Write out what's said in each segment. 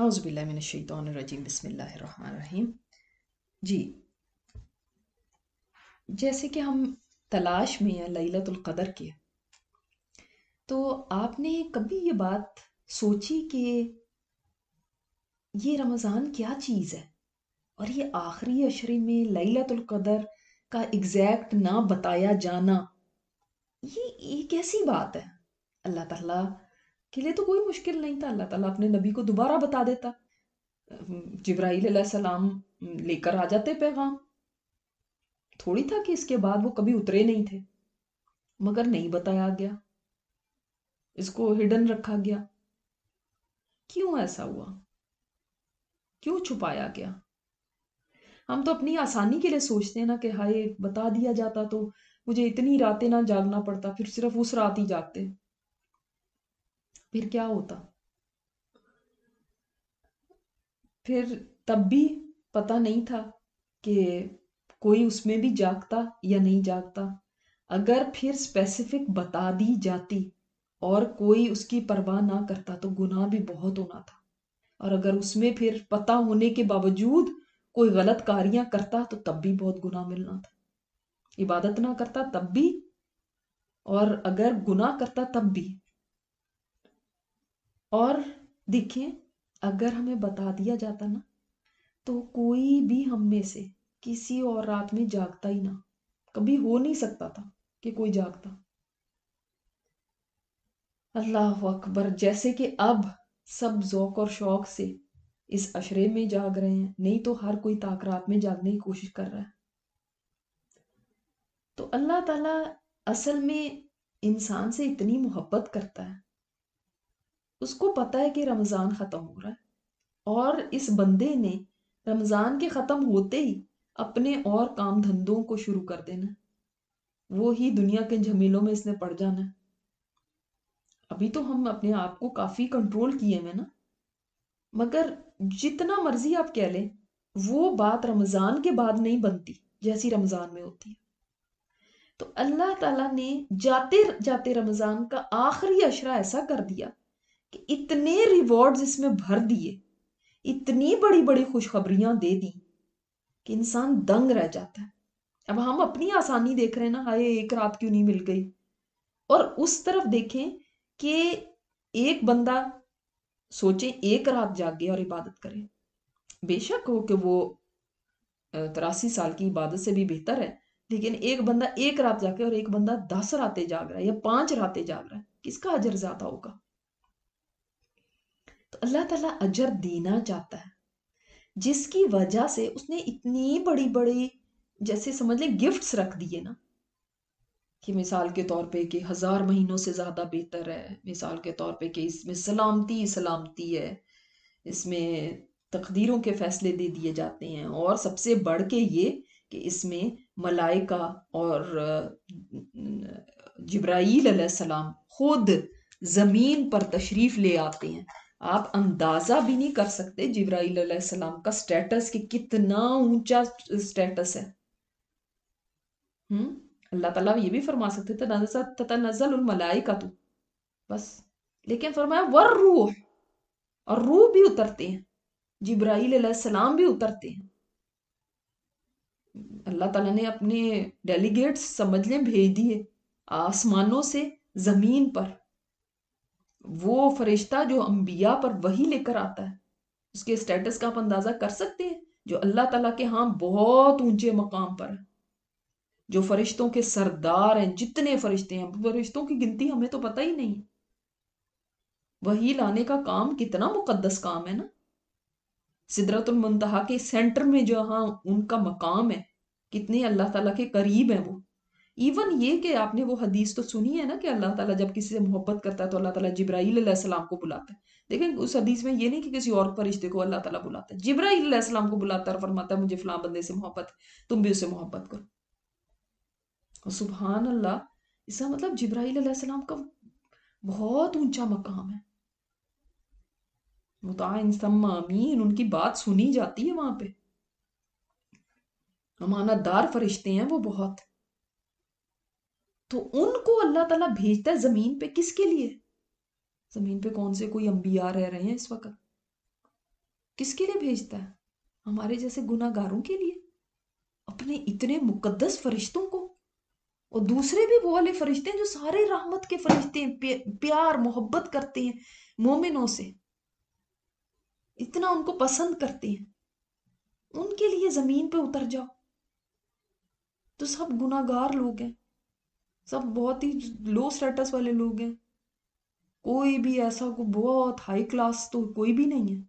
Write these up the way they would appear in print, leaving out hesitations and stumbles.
اعوذ باللہ من الشیطان الرجیم بسم اللہ الرحمن الرحیم. جی، جیسے کہ ہم تلاش میں ہیں لیلۃ القدر کے، تو آپ نے کبھی یہ بات سوچی کہ یہ رمضان کیا چیز ہے اور یہ آخری عشرے میں لیلۃ القدر کا ایگزیکٹ نہ بتایا جانا، یہ کیسی بات ہے؟ اللہ تعالیٰ کے لیے تو کوئی مشکل نہیں تھا. اللہ تعالیٰ اپنے نبی کو دوبارہ بتا دیتا. جبرائیل علیہ السلام لے کر آ جاتے پیغام. تھوڑی تھا کہ اس کے بعد وہ کبھی اترے نہیں تھے، مگر نہیں بتایا گیا، اس کو ہڈن رکھا گیا. کیوں ایسا ہوا؟ کیوں چھپایا گیا؟ ہم تو اپنی آسانی کے لیے سوچتے ہیں نا کہ ہائے بتا دیا جاتا تو مجھے اتنی راتیں نہ جاگنا پڑتا، پھر صرف اس رات ہی جاگتے، پھر کیا ہوتا. پھر تب بھی پتہ نہیں تھا کہ کوئی اس میں بھی جاگتا یا نہیں جاگتا. اگر پھر اسپیسیفک بتا دی جاتی اور کوئی اس کی پرواہ نہ کرتا تو گناہ بھی بہت ہونا تھا. اور اگر اس میں پھر پتہ ہونے کے باوجود کوئی غلط کاریاں کرتا تو تب بھی بہت گناہ ملنا تھا. عبادت نہ کرتا تب بھی، اور اگر گناہ کرتا تب بھی. اور دیکھیں، اگر ہمیں بتا دیا جاتا نا تو کوئی بھی ہم میں سے کسی اور رات میں جاگتا ہی نہ. کبھی ہو نہیں سکتا تھا کہ کوئی جاگتا. اللہ اکبر. جیسے کہ اب سب ذوق اور شوق سے اس عشرے میں جاگ رہے ہیں، نہیں تو ہر کوئی طاق رات میں جاگنے کی کوشش کر رہا ہے. تو اللہ تعالیٰ اصل میں انسان سے اتنی محبت کرتا ہے. اس کو پتا ہے کہ رمضان ختم ہو رہا ہے اور اس بندے نے رمضان کے ختم ہوتے ہی اپنے اور کام دھندوں کو شروع کر دینا. وہی دنیا کے جھمیلوں میں اس نے پڑ جانا ہے. ابھی تو ہم اپنے آپ کو کافی کنٹرول کیے ہیں نا، مگر جتنا مرضی آپ کہہ لیں وہ بات رمضان کے بعد نہیں بنتی جیسی رمضان میں ہوتی ہے. تو اللہ تعالیٰ نے جاتے جاتے رمضان کا آخری عشرہ ایسا کر دیا کہ اتنے ریوارڈز اس میں بھر دیے، اتنی بڑی بڑی خوشخبریاں دے دی کہ انسان دنگ رہ جاتا ہے. اب ہم اپنی آسانی دیکھ رہے ہیں نا، ہائے ایک رات کیوں نہیں مل گئی. اور اس طرف دیکھیں کہ ایک بندہ سوچیں ایک رات جاگے اور عبادت کرے، بے شک ہو کہ وہ 83 سال کی عبادت سے بھی بہتر ہے، لیکن ایک بندہ ایک رات جاگے اور ایک بندہ 10 راتیں جاگ رہا ہے یا 5 راتیں جاگ رہا ہے، کس کا اجر زیادہ ہوگا؟ تو اللہ تعالیٰ اجر دینا چاہتا ہے، جس کی وجہ سے اس نے اتنی بڑی بڑی جیسے سمجھ لیں گفٹس رکھ دیے نا، کہ مثال کے طور پہ کہ 1000 مہینوں سے زیادہ بہتر ہے، مثال کے طور پہ کہ اس میں سلامتی سلامتی ہے، اس میں تقدیروں کے فیصلے دے دیے جاتے ہیں، اور سب سے بڑھ کے یہ کہ اس میں ملائکہ اور جبرائیل علیہ السلام خود زمین پر تشریف لے آتے ہیں. آپ اندازہ بھی نہیں کر سکتے جبرائیل علیہ السلام کا سٹیٹس کہ کتنا اونچا سٹیٹس ہے. اللہ تعالیٰ یہ بھی فرما سکتے تھے تتنزل الملائکۃ بس، لیکن فرمایا والروح، اور روح بھی اترتے ہیں، جبرائیل علیہ السلام بھی اترتے ہیں. اللہ تعالیٰ نے اپنے ڈیلیگیٹس سمجھ لیں بھیج دیے آسمانوں سے زمین پر. وہ فرشتہ جو انبیاء پر وحی لے کر آتا ہے، اس کے سٹیٹس کا آپ اندازہ کر سکتے ہیں، جو اللہ تعالیٰ کے ہاں بہت اونچے مقام پر ہے، جو فرشتوں کے سردار ہیں. جتنے فرشتے ہیں، فرشتوں کی گنتی ہمیں تو پتہ ہی نہیں. وحی لانے کا کام کتنا مقدس کام ہے نا. سدرۃ المنتہا کے سینٹر میں جہاں ان کا مقام ہے، کتنے اللہ تعالیٰ کے قریب ہیں وہ. ایون یہ کہ آپ نے وہ حدیث تو سنی ہے نا کہ اللہ تعالیٰ جب کسی سے محبت کرتا ہے تو اللہ تعالیٰ جبرائیل علیہ السلام کو بلاتا ہے. دیکھیں اس حدیث میں یہ نہیں کہ کسی اور فرشتے کو اللہ تعالیٰ بلاتا ہے، جبرائیل علیہ السلام کو بلاتا ہے اور فرماتا ہے مجھے فلاں بندے سے محبت ہے، تم بھی اس سے محبت کرو. اور سبحان اللہ، اس کا مطلب جبرائیل علیہ السلام کا بہت اونچا مقام ہے. مطاع ثم امین، ان کی بات سنی جاتی ہے وہاں پہ. امانت دار فرشتے ہیں وہ بہت. تو ان کو اللہ تعالیٰ بھیجتا ہے زمین پہ کس کے لیے؟ زمین پہ کون سے کوئی انبیاء رہ رہے ہیں اس وقت؟ کس کے لیے بھیجتا ہے؟ ہمارے جیسے گناہ گاروں کے لیے، اپنے اتنے مقدس فرشتوں کو، اور دوسرے بھی وہ والے فرشتے ہیں جو سارے رحمت کے فرشتے ہیں، پیار محبت کرتے ہیں مومنوں سے، اتنا ان کو پسند کرتے ہیں، ان کے لیے زمین پہ اتر جاؤ تو سب گناہ گار لوگ ہیں، سب بہت ہی لو سٹیٹس والے لوگ ہیں، کوئی بھی ایسا کو بہت ہائی کلاس تو کوئی بھی نہیں ہے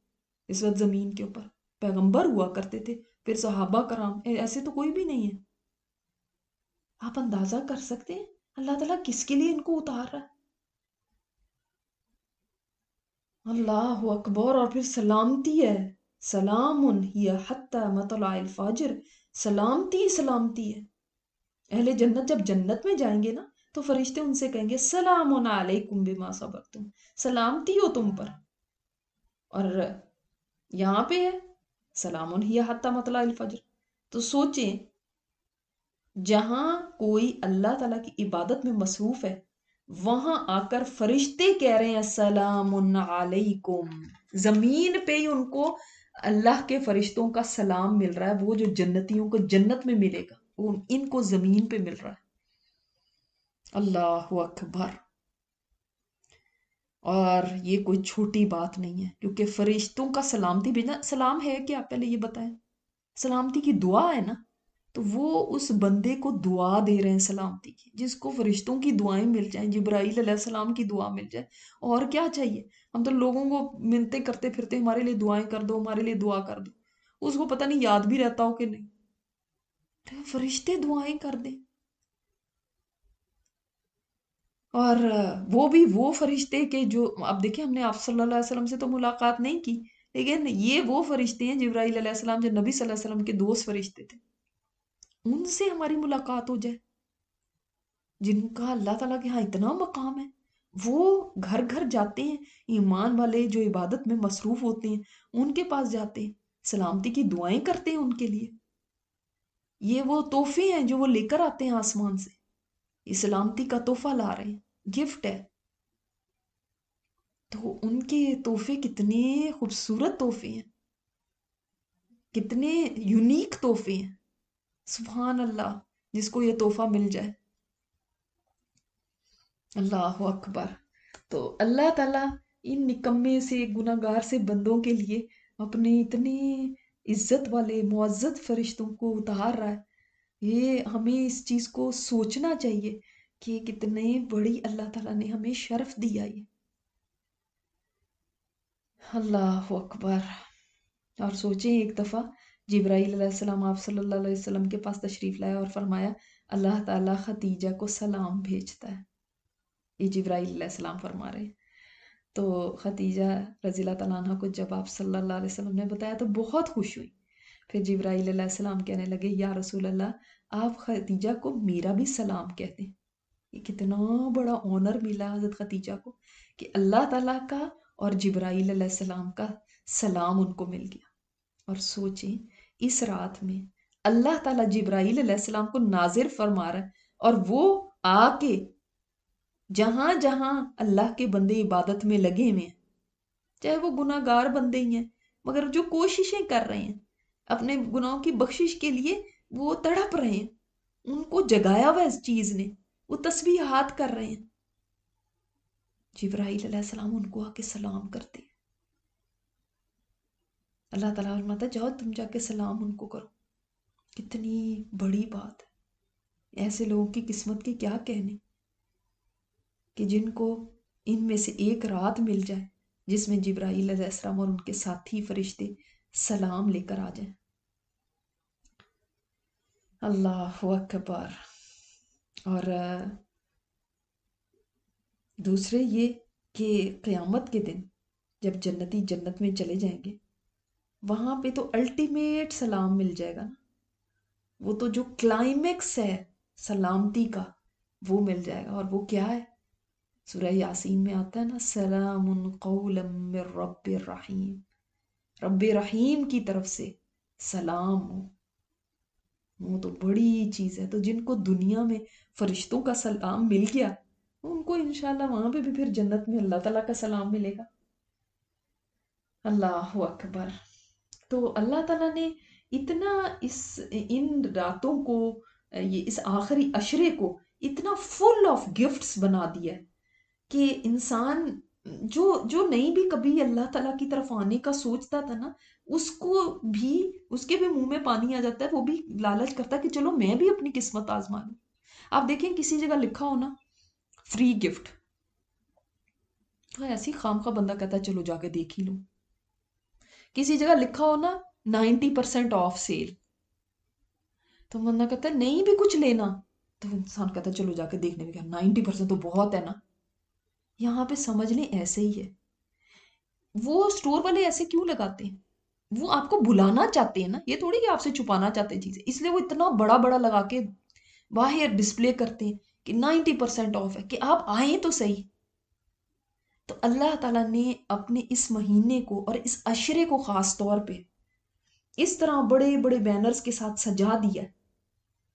اس وقت زمین کے اوپر، پیغمبر ہوا کرتے تھے، پھر صحابہ کرام، ایسے تو کوئی بھی نہیں ہے۔ آپ اندازہ کر سکتے ہیں اللہ تعالیٰ کس کے لیے ان کو اتار رہا ہے؟ اللہ اکبر، اور پھر سلامتی ہے، سلام ہی حتی مطلع الفجر، سلامتی سلامتی ہے۔ اہل جنت جب جنت میں جائیں گے نا تو فرشتے ان سے کہیں گے سلام علیکم بما صبرتم، سلامتی ہو تم پر۔ اور یہاں پہ ہے سلام ہی حتی مطلع الفجر، تو سوچیں جہاں کوئی اللہ تعالیٰ کی عبادت میں مصروف ہے وہاں آ کر فرشتے کہہ رہے ہیں سلام علیکم، زمین پہ ہی ان کو اللہ کے فرشتوں کا سلام مل رہا ہے، وہ جو جنتیوں کو جنت میں ملے گا وہ ان کو زمین پہ مل رہا ہے۔ اللہ اکبر، اور یہ کوئی چھوٹی بات نہیں ہے، کیونکہ فرشتوں کا سلامتی بھیجنا، سلام ہے کیا پہلے یہ بتائیں؟ سلامتی کی دعا ہے نا، تو وہ اس بندے کو دعا دے رہے ہیں سلامتی کی، جس کو فرشتوں کی دعائیں مل جائیں، جبرائیل علیہ السلام کی دعا مل جائے، اور کیا چاہیے؟ ہم تو لوگوں کو منتیں کرتے پھرتے ہمارے لیے دعائیں کر دو، ہمارے لیے دعا کر دو، اس کو پتہ نہیں یاد بھی رہتا ہو کہ نہیں، تو فرشتے دعائیں کر دیں۔ اور وہ بھی وہ فرشتے کے جو، اب دیکھیں ہم نے آپ صلی اللہ علیہ وسلم سے تو ملاقات نہیں کی، لیکن یہ وہ فرشتے ہیں جبرائیل علیہ السلام جو نبی صلی اللہ علیہ وسلم کے دوست فرشتے تھے، ان سے ہماری ملاقات ہو جائے، جن کا اللہ تعالیٰ کے ہاں اتنا مقام ہے، وہ گھر گھر جاتے ہیں، ایمان والے جو عبادت میں مصروف ہوتے ہیں ان کے پاس جاتے ہیں، سلامتی کی دعائیں کرتے ہیں ان کے لیے، یہ وہ تحفے ہیں جو وہ لے کر آتے ہیں آسمان سے، یہ سلامتی کا تحفہ لا رہے ہیں، گفٹ ہے۔ تو ان کے تحفے کتنے خوبصورت تحفے ہیں، کتنے یونیک تحفے ہیں، سبحان اللہ، جس کو یہ تحفہ مل جائے، اللہ اکبر۔ تو اللہ تعالیٰ ان نکمے سے گناہ گار سے بندوں کے لیے اپنے اتنے عزت والے معزز فرشتوں کو اتار رہا ہے، یہ ہمیں اس چیز کو سوچنا چاہیے کہ کتنے بڑی اللہ تعالیٰ نے ہمیں شرف دیا ہے، اللہ اکبر۔ اور سوچیں ایک دفعہ جبرائیل علیہ السلام آپ صلی اللہ علیہ وسلم کے پاس تشریف لائے اور فرمایا اللہ تعالیٰ خدیجہ کو سلام بھیجتا ہے، یہ جبرائیل علیہ السلام فرما رہے ہیں۔ تو خدیجہ رضی اللہ تعالیٰ عنہ کو جب آپ صلی اللہ علیہ وسلم نے بتایا تو بہت خوش ہوئی، پھر جبرائیل علیہ السلام کہنے لگے یا رسول اللہ آپ خدیجہ کو میرا بھی سلام کہہ دیں۔ یہ کتنا بڑا آنر ملا حضرت خدیجہ کو کہ اللہ تعالیٰ کا اور جبرائیل علیہ السلام کا سلام ان کو مل گیا۔ اور سوچیں اس رات میں اللہ تعالیٰ جبرائیل علیہ السلام کو نازل فرما رہا ہے، اور وہ آ کے جہاں جہاں اللہ کے بندے عبادت میں لگے ہوئے ہیں، چاہے وہ گناہ گار بندے ہی ہیں، مگر جو کوششیں کر رہے ہیں اپنے گناہوں کی بخشش کے لیے، وہ تڑپ رہے ہیں، ان کو جگایا ہوا اس چیز نے، وہ تسبیحات کر رہے ہیں، جبرائیل علیہ السلام ان کو آ کے سلام کرتے ہیں، اللہ تعالیٰ فرماتا ہے جاؤ تم جا کے سلام ان کو کرو۔ کتنی بڑی بات ہے، ایسے لوگوں کی قسمت کی کیا کہنے کہ جن کو ان میں سے ایک رات مل جائے جس میں جبرائیل علیہ السلام اور ان کے ساتھی فرشتے سلام لے کر آ جائیں۔ اللہ اکبر۔ اور دوسرے یہ کہ قیامت کے دن جب جنتی جنت میں چلے جائیں گے وہاں پہ تو الٹیمیٹ سلام مل جائے گا نا، وہ تو جو کلائمیکس ہے سلامتی کا وہ مل جائے گا، اور وہ کیا ہے؟ سورہ یاسین میں آتا ہے نا سلام قولا من رب الرحیم، رب رحیم کی طرف سے سلام ہو، وہ تو بڑی چیز ہے۔ تو جن کو دنیا میں فرشتوں کا سلام مل گیا ان کو انشاءاللہ وہاں پہ بھی پھر جنت میں اللہ تعالیٰ کا سلام ملے گا، اللہ اکبر۔ تو اللہ تعالیٰ نے اتنا ان راتوں کو، اس آخری عشرے کو اتنا فل آف گفٹس بنا دیا ہے کہ انسان جو جو نہیں بھی کبھی اللہ تعالیٰ کی طرف آنے کا سوچتا تھا نا، اس کو بھی، اس کے بھی منہ میں پانی آ جاتا ہے، وہ بھی لالچ کرتا ہے کہ چلو میں بھی اپنی قسمت آزما لوں۔ آپ دیکھیں کسی جگہ لکھا ہو نا فری گفٹ، تو ایسی خام کا بندہ کہتا ہے چلو جا کے دیکھ ہی لوں۔ کسی جگہ لکھا ہو نا 90% آف سیل، تو بندہ کہتا ہے نہیں بھی کچھ لینا، تو انسان کہتا ہے چلو جا کے دیکھنے میں کیا 90% تو بہت ہے نا۔ یہاں پہ سمجھ لیں ایسے ہی ہے، وہ سٹور والے ایسے کیوں لگاتے ہیں؟ وہ آپ کو بلانا چاہتے ہیں نا، یہ تھوڑی کہ آپ سے چھپانا چاہتے ہیں چیزیں، اس لیے وہ اتنا بڑا بڑا لگا کے باہر ڈسپلے کرتے ہیں کہ 90% آف ہے، کہ آپ آئیں تو صحیح۔ تو اللہ تعالیٰ نے اپنے اس مہینے کو اور اس عشرے کو خاص طور پہ اس طرح بڑے بڑے بینرز کے ساتھ سجا دیا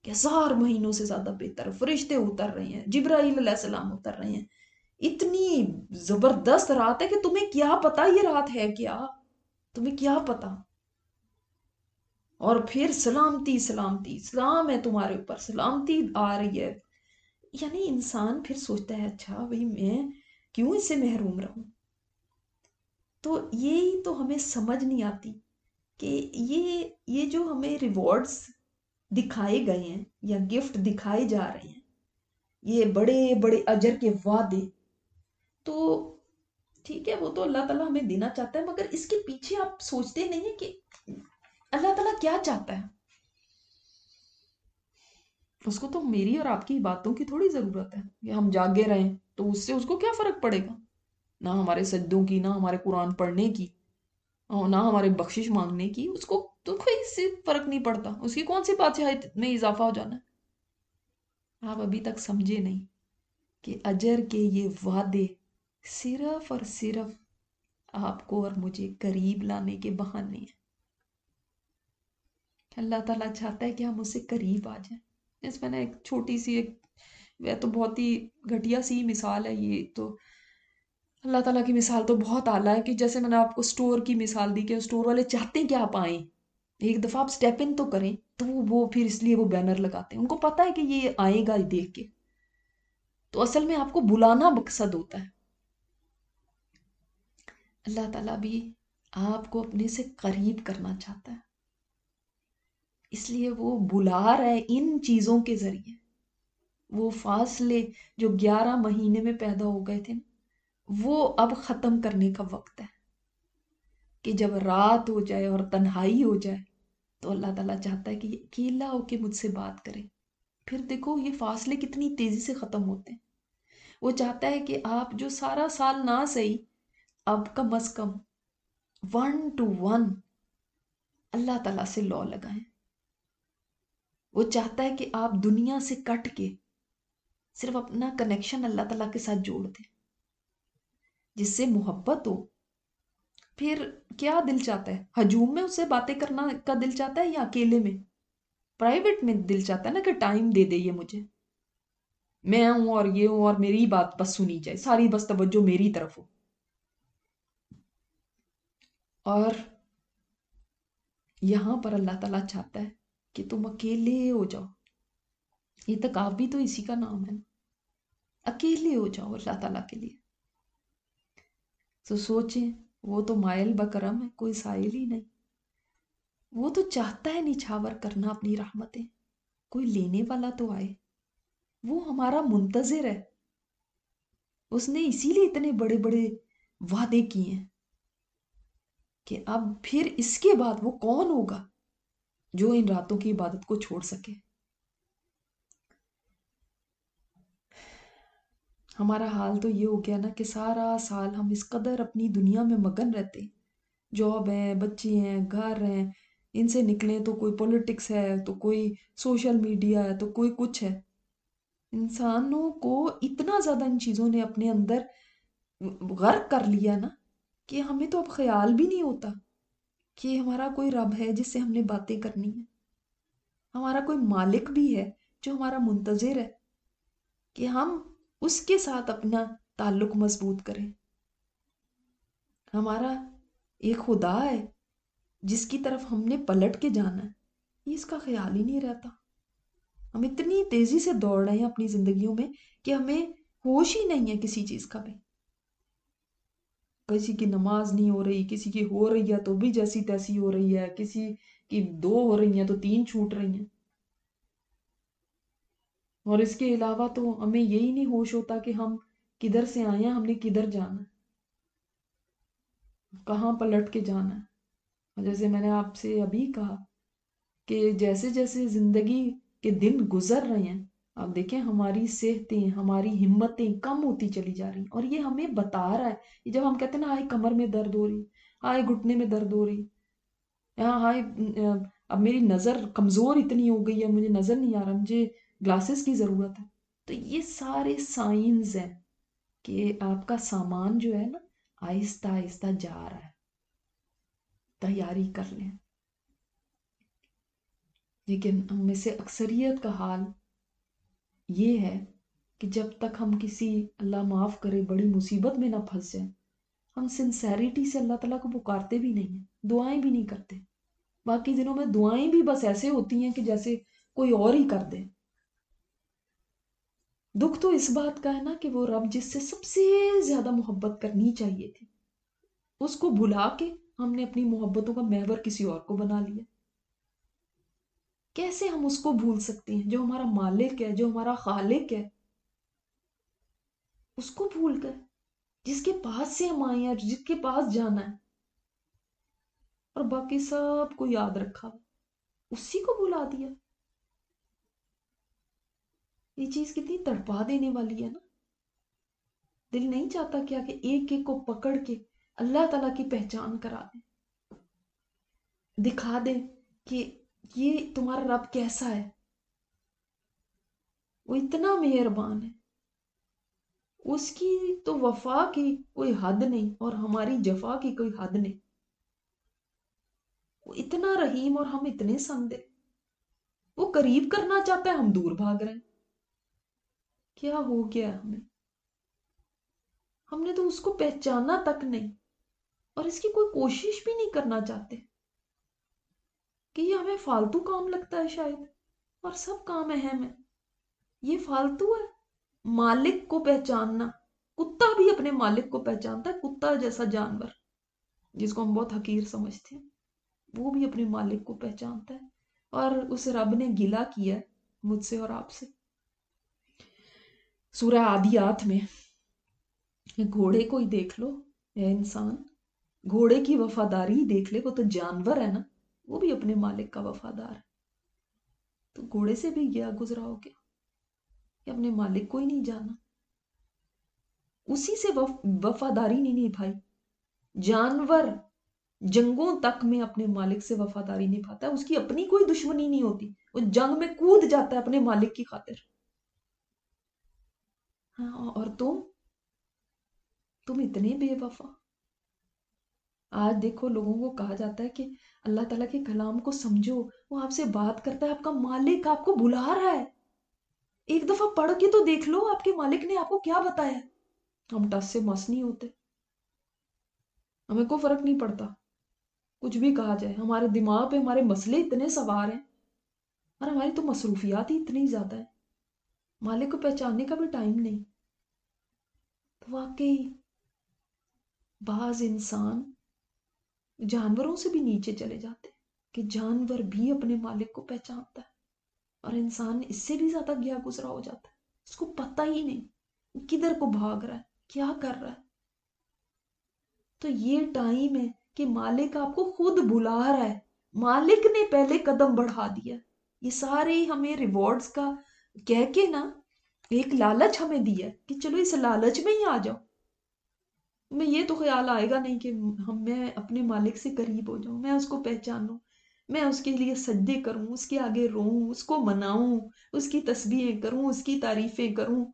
کہ 1000 مہینوں سے زیادہ بہتر، فرشتے اتر رہے ہیں، جبرائیل علیہ السلام اتر رہے ہیں، اتنی زبردست رات ہے کہ تمہیں کیا پتا یہ رات ہے کیا، تمہیں کیا پتا۔ اور پھر سلامتی سلامتی، سلام ہے تمہارے اوپر، سلامتی آ رہی ہے۔ یعنی انسان پھر سوچتا ہے اچھا بھئی میں کیوں اس سے محروم رہوں؟ تو یہی تو ہمیں سمجھ نہیں آتی کہ یہ جو ہمیں ریوارڈز دکھائے گئے ہیں یا گفٹ دکھائے جا رہے ہیں، یہ بڑے بڑے اجر کے وعدے، تو ٹھیک ہے وہ تو اللہ تعالیٰ ہمیں دینا چاہتا ہے، مگر اس کے پیچھے آپ سوچتے نہیں ہیں کہ اللہ تعالیٰ کیا چاہتا ہے؟ اس کو تو میری اور آپ کی باتوں کی تھوڑی ضرورت ہے کہ ہم جاگے رہیں، تو اس سے اس کو کیا فرق پڑے گا؟ نہ ہمارے سجدوں کی، نہ ہمارے قرآن پڑھنے کی، اور نہ ہمارے بخشش مانگنے کی، اس کو تو کوئی اس سے فرق نہیں پڑتا، اس کی کون سی بادشاہت میں اضافہ ہو جانا ہے۔ آپ ابھی تک سمجھے نہیں کہ اجر کے یہ وعدے صرف اور صرف آپ کو اور مجھے قریب لانے کے بہانے ہیں۔ اللہ تعالیٰ چاہتا ہے کہ ہم اس سے قریب آ جائیں۔ اس میں نے ایک چھوٹی سی وہ تو بہت ہی گھٹیا سی مثال ہے، یہ تو اللہ تعالیٰ کی مثال تو بہت اعلیٰ ہے، کہ جیسے میں نے آپ کو سٹور کی مثال دی کہ سٹور والے چاہتے ہیں کہ آپ آئیں، ایک دفعہ آپ سٹیپ ان تو کریں، تو وہ پھر اس لیے وہ بینر لگاتے ہیں، ان کو پتا ہے کہ یہ آئے گا دیکھ کے، تو اصل میں آپ کو بلانا مقصد ہوتا ہے۔ اللہ تعالیٰ بھی آپ کو اپنے سے قریب کرنا چاہتا ہے، اس لیے وہ بلا رہا ہے ان چیزوں کے ذریعے۔ وہ فاصلے جو 11 مہینے میں پیدا ہو گئے تھے وہ اب ختم کرنے کا وقت ہے، کہ جب رات ہو جائے اور تنہائی ہو جائے تو اللہ تعالیٰ چاہتا ہے کہ یہ اکیلا ہو کے مجھ سے بات کرے۔ پھر دیکھو یہ فاصلے کتنی تیزی سے ختم ہوتے ہیں۔ وہ چاہتا ہے کہ آپ جو سارا سال نہ صحیح، اب کم از کم 1 to 1 اللہ تعالیٰ سے لو لگائیں۔ وہ چاہتا ہے کہ آپ دنیا سے کٹ کے صرف اپنا کنیکشن اللہ تعالیٰ کے ساتھ جوڑ دیں، جس سے محبت ہو۔ پھر کیا دل چاہتا ہے؟ ہجوم میں اس سے باتیں کرنا کا دل چاہتا ہے یا اکیلے میں، پرائیویٹ میں دل چاہتا ہے نا کہ ٹائم دے دے یہ مجھے، میں ہوں اور یہ ہوں اور میری بات بس سنی جائے، ساری بس توجہ میری طرف ہو۔ اور یہاں پر اللہ تعالیٰ چاہتا ہے کہ تم اکیلے ہو جاؤ۔ یہ تکاف بھی تو اسی کا نام ہے نا، اکیلے ہو جاؤ اللہ تعالیٰ کے لیے۔ تو سوچیں، وہ تو مائل بکرم ہے، کوئی سائل ہی نہیں، وہ تو چاہتا ہے نچھاور کرنا اپنی رحمتیں، کوئی لینے والا تو آئے، وہ ہمارا منتظر ہے۔ اس نے اسی لیے اتنے بڑے بڑے وعدے کیے ہیں کہ اب پھر اس کے بعد وہ کون ہوگا جو ان راتوں کی عبادت کو چھوڑ سکے۔ ہمارا حال تو یہ ہو گیا نا کہ سارا سال ہم اس قدر اپنی دنیا میں مگن رہتے ہیں، جاب ہیں، بچے ہیں، گھر ہیں، ان سے نکلیں تو کوئی پولیٹکس ہے، تو کوئی سوشل میڈیا ہے، تو کوئی کچھ ہے۔ انسانوں کو اتنا زیادہ ان چیزوں نے اپنے اندر غرق کر لیا نا کہ ہمیں تو اب خیال بھی نہیں ہوتا کہ ہمارا کوئی رب ہے جس سے ہم نے باتیں کرنی ہیں، ہمارا کوئی مالک بھی ہے جو ہمارا منتظر ہے کہ ہم اس کے ساتھ اپنا تعلق مضبوط کریں۔ ہمارا ایک خدا ہے جس کی طرف ہم نے پلٹ کے جانا ہے، یہ اس کا خیال ہی نہیں رہتا. ہم اتنی تیزی سے دوڑ رہے ہیں اپنی زندگیوں میں کہ ہمیں ہوش ہی نہیں ہے کسی چیز کا بھی. کسی کی نماز نہیں ہو رہی، کسی کی ہو رہی ہے تو بھی جیسی تیسی ہو رہی ہے، کسی کی 2 ہو رہی ہیں تو 3 چھوٹ رہی ہیں. اور اس کے علاوہ تو ہمیں یہی نہیں ہوش ہوتا کہ ہم کدھر سے آئے ہیں، ہم نے کدھر جانا ہے، کہاں پلٹ کے جانا ہے. جیسے میں نے آپ سے ابھی کہا کہ جیسے جیسے زندگی کے دن گزر رہے ہیں، آپ دیکھیں ہماری صحتیں، ہماری ہمتیں کم ہوتی چلی جا رہی ہیں. اور یہ ہمیں بتا رہا ہے کہ جب ہم کہتے ہیں نا ہائے کمر میں درد ہو رہی، ہائے گھٹنے میں درد ہو رہی، ہائے اب میری نظر کمزور اتنی ہو گئی ہے، مجھے نظر نہیں آ رہا، مجھے گلاسز کی ضرورت ہے. تو یہ سارے سائنز ہیں کہ آپ کا سامان جو ہے نا آہستہ آہستہ جا رہا ہے، تیاری کر لیں. لیکن ہم میں سے اکثریت کا حال یہ ہے کہ جب تک ہم کسی، اللہ معاف کرے، بڑی مصیبت میں نہ پھنس جائیں، ہم سنسیریٹی سے اللہ تعالیٰ کو پکارتے بھی نہیں ہیں، دعائیں بھی نہیں کرتے. باقی دنوں میں دعائیں بھی بس ایسے ہوتی ہیں کہ جیسے کوئی اور ہی کر دے. دکھ تو اس بات کا ہے نا کہ وہ رب جس سے سب سے زیادہ محبت کرنی چاہیے تھی، اس کو بھلا کے ہم نے اپنی محبتوں کا محور کسی اور کو بنا لیا. کیسے ہم اس کو بھول سکتے ہیں جو ہمارا مالک ہے، جو ہمارا خالق ہے، اس کو بھول کر، جس کے پاس سے ہم آئے ہیں، جس کے پاس جانا ہے، اور باقی سب کو یاد رکھا، اسی کو بھلا دیا. یہ چیز کتنی تڑپا دینے والی ہے نا. دل نہیں چاہتا کیا کہ ایک ایک کو پکڑ کے اللہ تعالیٰ کی پہچان کرا دیں، دکھا دیں کہ یہ تمہارا رب کیسا ہے. وہ اتنا مہربان ہے، اس کی تو وفا کی کوئی حد نہیں اور ہماری جفا کی کوئی حد نہیں. وہ اتنا رحیم اور ہم اتنے سمدے. وہ قریب کرنا چاہتا ہے، ہم دور بھاگ رہے ہیں. کیا ہو گیا ہمیں؟ ہم نے تو اس کو پہچانا تک نہیں، اور اس کی کوئی کوشش بھی نہیں کرنا چاہتے کہ یہ ہمیں فالتو کام لگتا ہے شاید، اور سب کام اہم ہے. یہ فالتو ہے مالک کو پہچاننا. کتا بھی اپنے مالک کو پہچانتا ہے، کتا جیسا جانور جس کو ہم بہت حقیر سمجھتے ہیں، وہ بھی اپنے مالک کو پہچانتا ہے. اور اس رب نے گلہ کیا ہے مجھ سے اور آپ سے. سورہ عادیات میں گھوڑے کو ہی دیکھ لو، اے انسان، گھوڑے کی وفاداری دیکھ لے. وہ تو جانور ہے نا، وہ بھی اپنے مالک کا وفادار ہے. تو گھوڑے سے بھی گیا گزرا ہو گیا کہ اپنے مالک کو ہی نہیں جانا، اسی سے وفاداری نہیں نبھائی. جانور جنگوں تک میں اپنے مالک سے وفاداری نبھاتا ہے، اس کی اپنی کوئی دشمنی نہیں ہوتی، وہ جنگ میں کود جاتا ہے اپنے مالک کی خاطر. ہاں، اور تم اتنے بے وفا. آج دیکھو لوگوں کو کہا جاتا ہے کہ اللہ تعالیٰ کے کلام کو سمجھو، وہ آپ سے بات کرتا ہے، آپ کا مالک آپ کو بلا رہا ہے. ایک دفعہ پڑھ کے تو دیکھ لو آپ کے مالک نے آپ کو کیا بتایا. ہم ٹس سے مس نہیں ہوتے، ہمیں کوئی فرق نہیں پڑتا کچھ بھی کہا جائے. ہمارے دماغ پہ ہمارے مسئلے اتنے سوار ہیں، اور ہماری تو مصروفیات ہی اتنی زیادہ ہیں، مالک کو پہچاننے کا بھی ٹائم نہیں. تو واقعی بعض انسان جانوروں سے بھی نیچے چلے جاتے ہیں کہ جانور بھی اپنے مالک کو پہچانتا ہے، اور انسان اس سے بھی زیادہ گیا گزرا ہو جاتا ہے. اس کو پتہ ہی نہیں کدھر کو بھاگ رہا ہے، کیا کر رہا ہے. تو یہ ٹائم ہے کہ مالک آپ کو خود بلا رہا ہے. مالک نے پہلے قدم بڑھا دیا. یہ سارے ہمیں ریوارڈز کا کہہ کے نا ایک لالچ ہمیں دیا ہے کہ چلو اس لالچ میں ہی آ جاؤ. میں یہ تو خیال آئے گا نہیں کہ میں اپنے مالک سے قریب ہو جاؤں، میں اس کو پہچانوں، میں اس کے لیے سجدے کروں، اس کے آگے روؤں، اس کو مناؤں، اس کی تسبیحیں کروں، اس کی تعریفیں کروں.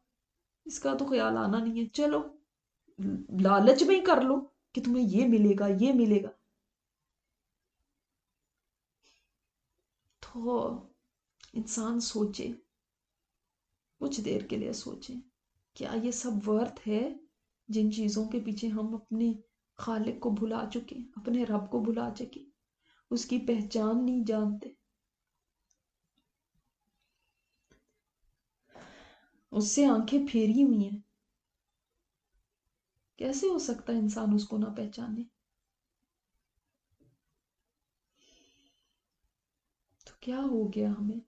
اس کا تو خیال آنا نہیں ہے. چلو لالچ میں ہی کر لو کہ تمہیں یہ ملے گا، یہ ملے گا. تو انسان سوچے، کچھ دیر کے لیے سوچے، کیا یہ سب ورتھ ہے جن چیزوں کے پیچھے ہم اپنے خالق کو بھلا چکے، اپنے رب کو بھلا چکے. اس کی پہچان نہیں جانتے، اس سے آنکھیں پھیری ہوئی ہیں، کیسے ہو سکتا ہے انسان اس کو نہ پہچانے؟ تو کیا ہو گیا ہمیں؟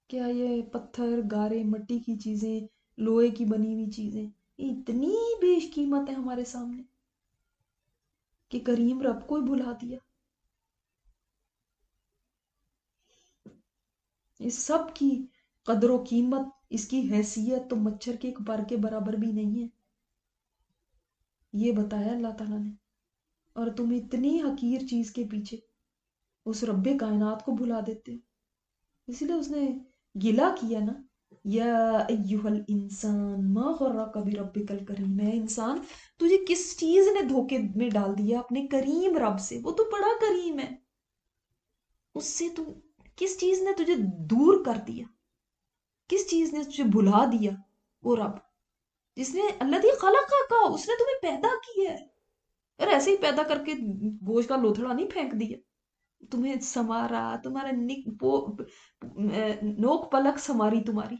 کیا یہ پتھر، گارے، مٹی کی چیزیں، لوہے کی بنی ہوئی چیزیں یہ اتنی بیش قیمت ہے ہمارے سامنے کہ کریم رب کو ہی بھلا دیا؟ اس سب کی قدر و قیمت، اس کی حیثیت تو مچھر کے ایک پر کے برابر بھی نہیں ہے، یہ بتایا اللہ تعالیٰ نے۔ اور تم اتنی حقیر چیز کے پیچھے اس رب کائنات کو بھلا دیتے ہو۔ اسی لیے اس نے گلا کیا نا، یا ایہا الانسان ما غرک بربک الکریم، اے انسان تجھے کس چیز نے دھوکے میں ڈال دیا اپنے کریم رب سے؟ وہ تو بڑا کریم ہے، اس سے تو کس چیز نے تجھے دور کر دیا؟ کس چیز نے تجھے بھلا دیا؟ وہ رب جس نے الذی خلق کا، اس نے تمہیں پیدا کیا ہے، اور ایسے ہی پیدا کر کے گوشت کا لوتھڑا نہیں پھینک دیا، تمہیں سنوارا، تمہارا نوک پلک سنواری تمہاری،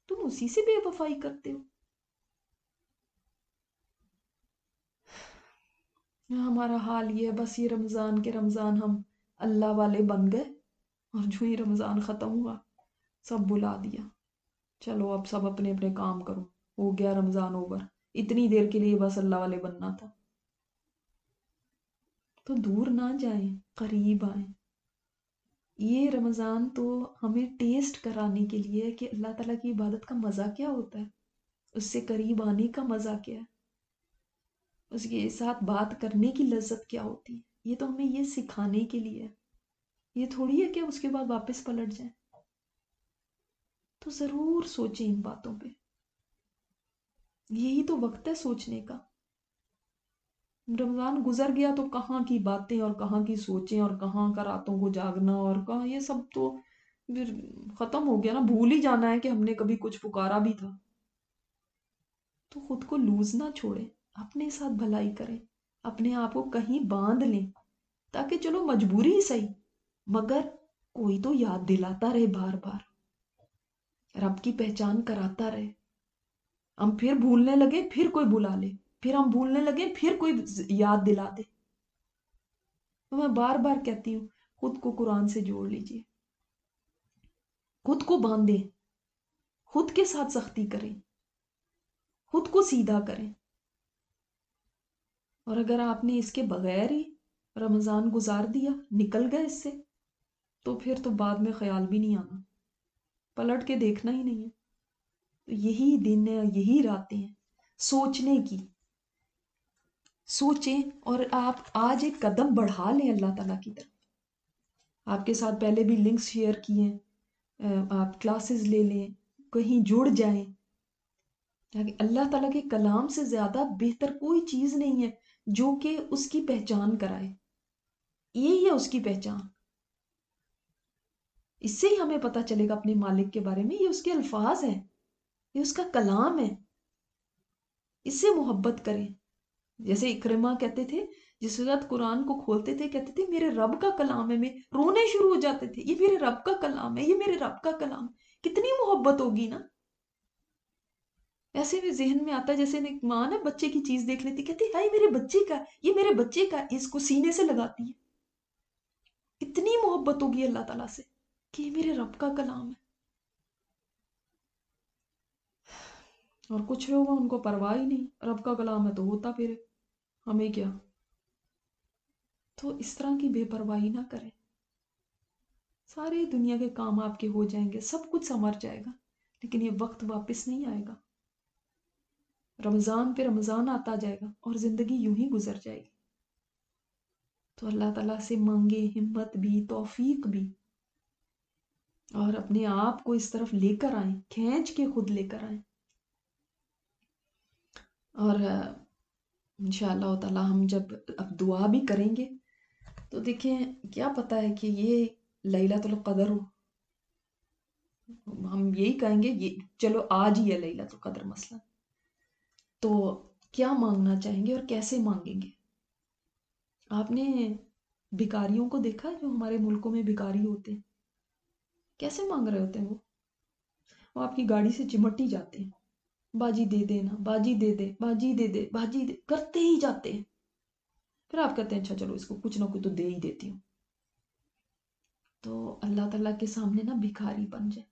تم اسی سے بے وفائی کرتے ہو۔ ہمارا حال یہ ہے، بس یہ رمضان کے رمضان ہم اللہ والے بن گئے، اور جو ہی رمضان ختم ہوا سب بلا دیا، چلو اب سب اپنے اپنے کام کرو، ہو گیا رمضان اوور، اتنی دیر کے لیے بس اللہ والے بننا تھا۔ تو دور نہ جائیں، قریب آئیں۔ یہ رمضان تو ہمیں ٹیسٹ کرانے کے لیے کہ اللہ تعالیٰ کی عبادت کا مزہ کیا ہوتا ہے، اس سے قریب آنے کا مزہ کیا ہے، اس کے ساتھ بات کرنے کی لذت کیا ہوتی ہے، یہ تو ہمیں یہ سکھانے کے لیے ہے، یہ تھوڑی ہے کہ اس کے بعد واپس پلٹ جائیں۔ تو ضرور سوچیں ان باتوں پہ، یہی تو وقت ہے سوچنے کا۔ رمضان گزر گیا تو کہاں کی باتیں اور کہاں کی سوچیں اور کہاں کا راتوں کو جاگنا اور کہاں، یہ سب تو پھر ختم ہو گیا نا، بھول ہی جانا ہے کہ ہم نے کبھی کچھ پکارا بھی تھا۔ تو خود کو لوز نہ چھوڑیں، اپنے ساتھ بھلائی کریں، اپنے آپ کو کہیں باندھ لیں، تاکہ چلو مجبوری ہی صحیح مگر کوئی تو یاد دلاتا رہے بار بار، رب کی پہچان کراتا رہے۔ ہم پھر بھولنے لگے، پھر کوئی بلا لے، پھر ہم بھولنے لگے، پھر کوئی یاد دلا دے۔ تو میں بار بار کہتی ہوں خود کو قرآن سے جوڑ لیجئے، خود کو باندھیں، خود کے ساتھ سختی کریں، خود کو سیدھا کریں۔ اور اگر آپ نے اس کے بغیر ہی رمضان گزار دیا، نکل گئے اس سے، تو پھر تو بعد میں خیال بھی نہیں آنا، پلٹ کے دیکھنا ہی نہیں ہے۔ تو یہی دن ہے، یہی راتیں ہیں سوچنے کی، سوچیں اور آپ آج ایک قدم بڑھا لیں اللہ تعالیٰ کی طرف۔ آپ کے ساتھ پہلے بھی لنکس شیئر کیے ہیں، آپ کلاسز لے لیں، کہیں جڑ جائیں، تاکہ اللہ تعالیٰ کے کلام سے زیادہ بہتر کوئی چیز نہیں ہے جو کہ اس کی پہچان کرائے، یہی ہے اس کی پہچان۔ اس سے ہی ہمیں پتہ چلے گا اپنے مالک کے بارے میں، یہ اس کے الفاظ ہیں، یہ اس کا کلام ہے، اس سے محبت کریں۔ جیسے اکرمہ کہتے تھے، جس وقت قرآن کو کھولتے تھے کہتے تھے میرے رب کا کلام ہے، میں رونے شروع ہو جاتے تھے، یہ میرے رب کا کلام ہے، یہ میرے رب کا کلام ہے۔ کتنی محبت ہوگی نا۔ ایسے بھی ذہن میں آتا ہے جیسے ایک ماں نا بچے کی چیز دیکھ لیتی، کہتی ہائی میرے بچے کا، یہ میرے بچے کا، اس کو سینے سے لگاتی ہے۔ کتنی محبت ہوگی اللہ تعالیٰ سے کہ یہ میرے رب کا کلام ہے۔ اور کچھ لوگ ان کو پرواہ ہی نہیں، رب کا کلام ہے تو ہوتا پھر ہمیں کیا۔ تو اس طرح کی بے پرواہی نہ کریں، سارے دنیا کے کام آپ کے ہو جائیں گے، سب کچھ سنور جائے گا، لیکن یہ وقت واپس نہیں آئے گا۔ رمضان پہ رمضان آتا جائے گا اور زندگی یوں ہی گزر جائے گی۔ تو اللہ تعالیٰ سے مانگے ہمت بھی، توفیق بھی، اور اپنے آپ کو اس طرف لے کر آئیں، کھینچ کے خود لے کر آئیں۔ اور انشاءاللہ تعالیٰ ہم جب اب دعا بھی کریں گے تو دیکھیں کیا پتہ ہے کہ یہ لیلۃ القدر ہو، ہم یہی کہیں گے یہ چلو آج ہی ہے لیلۃ القدر مثلا، تو کیا مانگنا چاہیں گے اور کیسے مانگیں گے؟ آپ نے بھکاریوں کو دیکھا ہے جو ہمارے ملکوں میں بھکاری ہوتے ہیں، کیسے مانگ رہے ہوتے ہیں وہ آپ کی گاڑی سے چمٹ ہی جاتے ہیں، باجی دے دینا، باجی دے دے، باجی دے دے، باجی دے کرتے ہی جاتے ہیں، پھر آپ کہتے ہیں اچھا چلو اس کو کچھ نہ کچھ تو دے ہی دیتی ہوں۔ تو اللہ تعالیٰ کے سامنے نا بھکاری بن جائے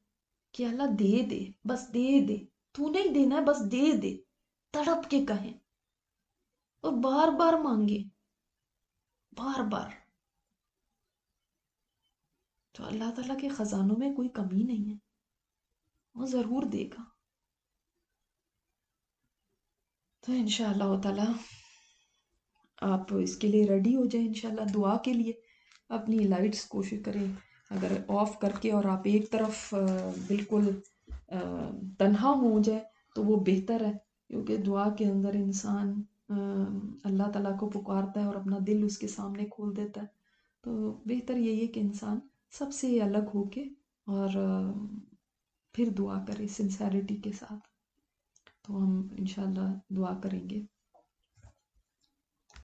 کہ اللہ دے دے، بس دے دے، تو نہیں دینا ہے بس دے دے، تڑپ کے کہیں اور بار بار مانگے، بار بار۔ تو اللہ تعالیٰ کے خزانوں میں کوئی کمی نہیں ہے، وہ ضرور دے گا۔ تو انشاءاللہ تعالیٰ آپ اس کے لیے ریڈی ہو جائیں، انشاءاللہ دعا کے لیے اپنی لائٹس کوشش کریں اگر آف کر کے اور آپ ایک طرف بالکل تنہا ہو جائے تو وہ بہتر ہے، کیونکہ دعا کے اندر انسان اللہ تعالیٰ کو پکارتا ہے اور اپنا دل اس کے سامنے کھول دیتا ہے، تو بہتر یہی ہے کہ انسان سب سے الگ ہو کے اور پھر دعا کرے سنسیریٹی کے ساتھ۔ تو ہم انشاءاللہ دعا کریں گے۔